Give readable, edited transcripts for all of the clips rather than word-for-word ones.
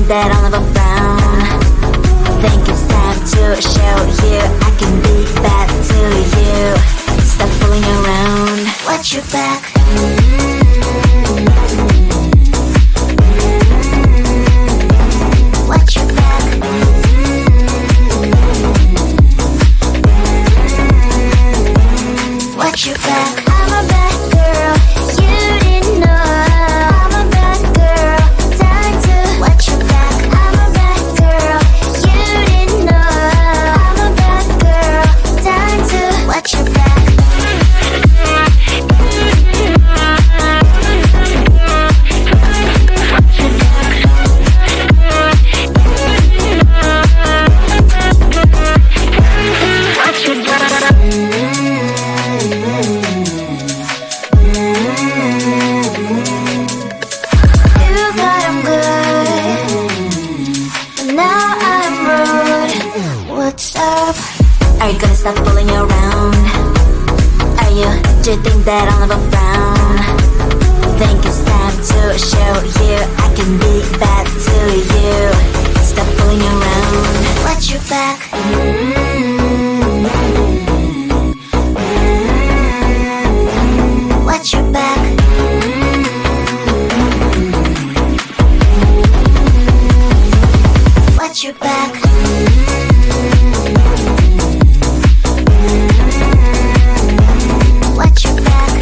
think that I'll never frown? Think it's time to show you I can be bad to you. Stop fooling around. Watch your back. Watch your back. Watch your back. I'm a bad girl. You didn't know. I'm a bad girl. Time to watch your back. I'm a bad girl. You didn't know. I'm a bad girl. Time to watch your back. Are you gonna stop fooling around? Do you think that I'll never frown? Think it's time to show you I can be bad to you. Stop fooling around. Watch your back. Watch your back. Watch your back. Watch your back.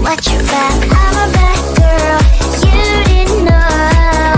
Watch your back. I'm a bad girl. You didn't know.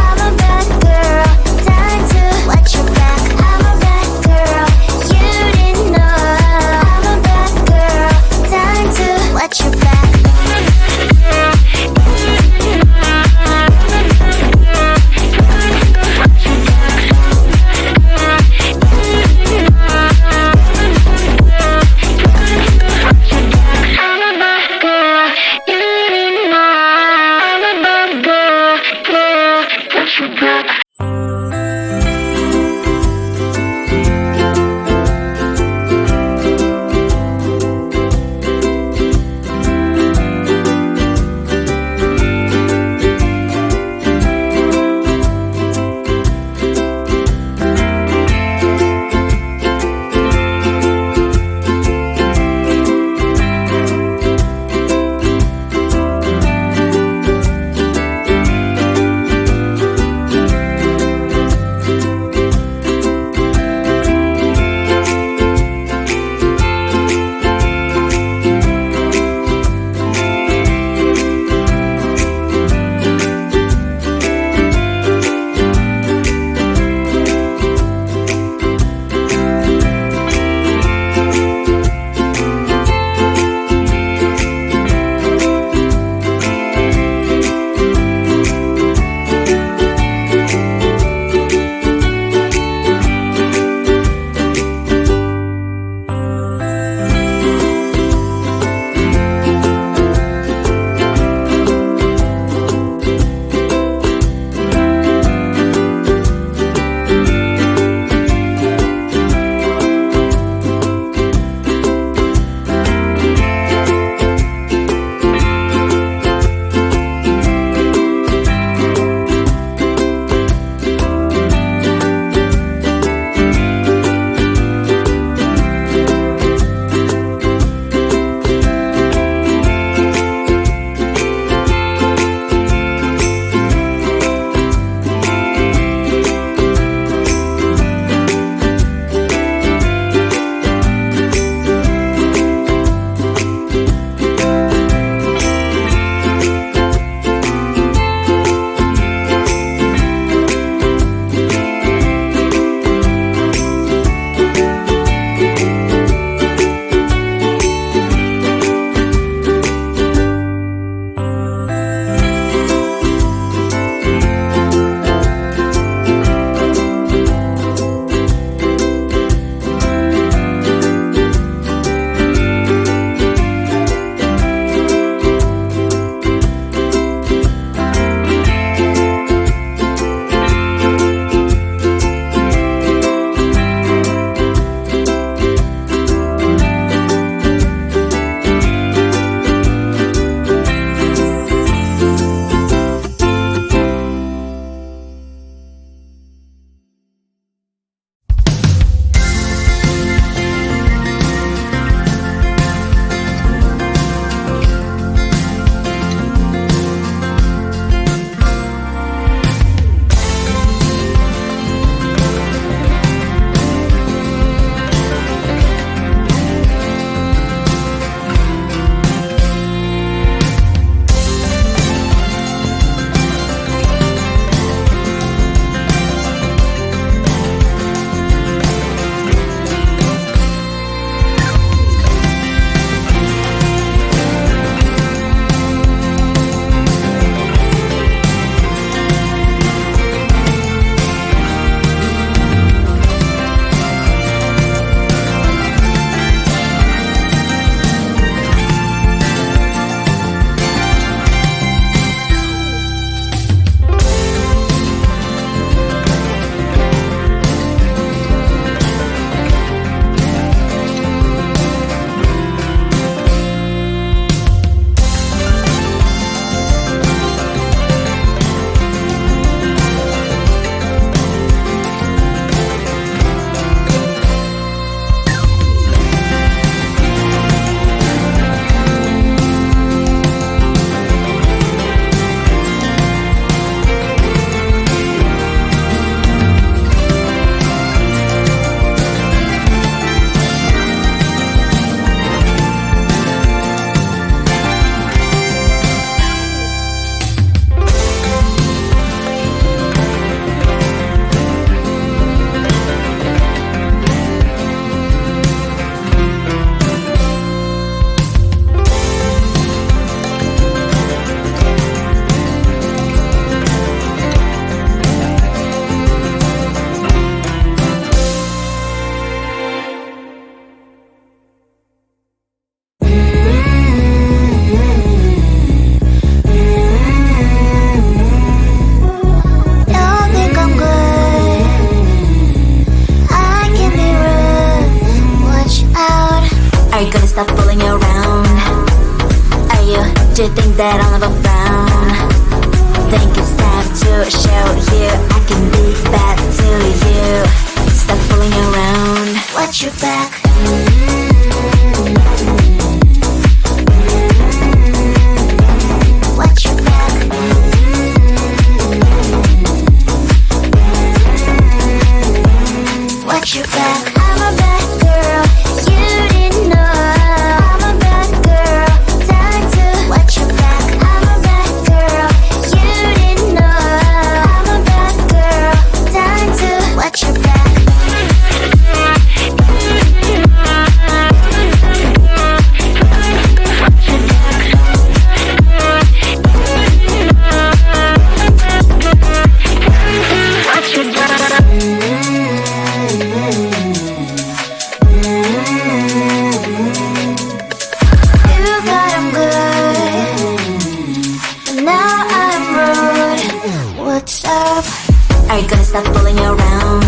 think that I'll never frown? Think it's time to show you I can be bad to you. Stop fooling around. Watch your back. Watch your back. Watch your back. I'm a bad girl. You didn't know. I'm a bad girl. Time to watch your back. I'm a bad girl. You didn't know. I'm a bad girl. Time to watch your back. Are you gonna stop fooling around?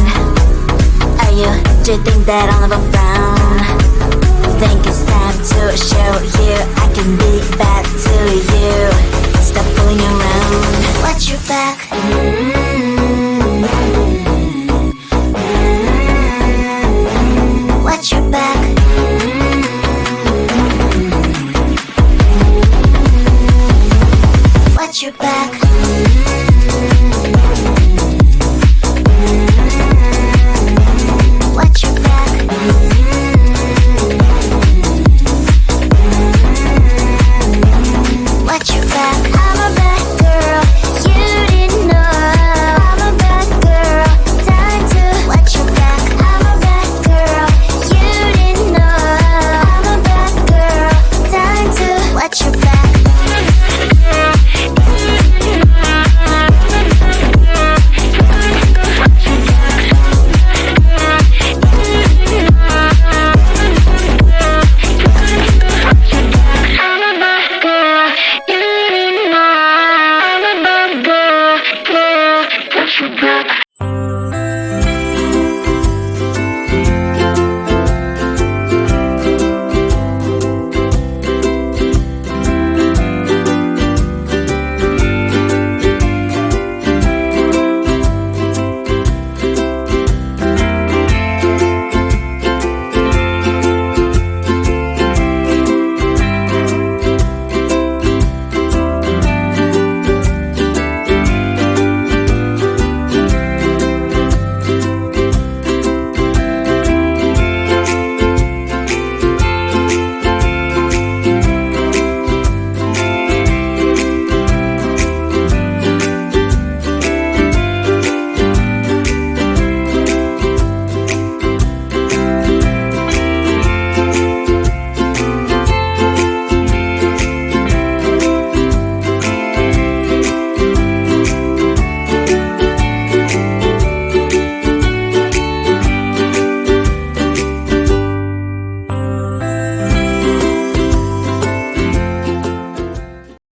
Do you think that I'll never frown? Think it's time to show you I can be bad to you. Stop fooling around. Watch your back.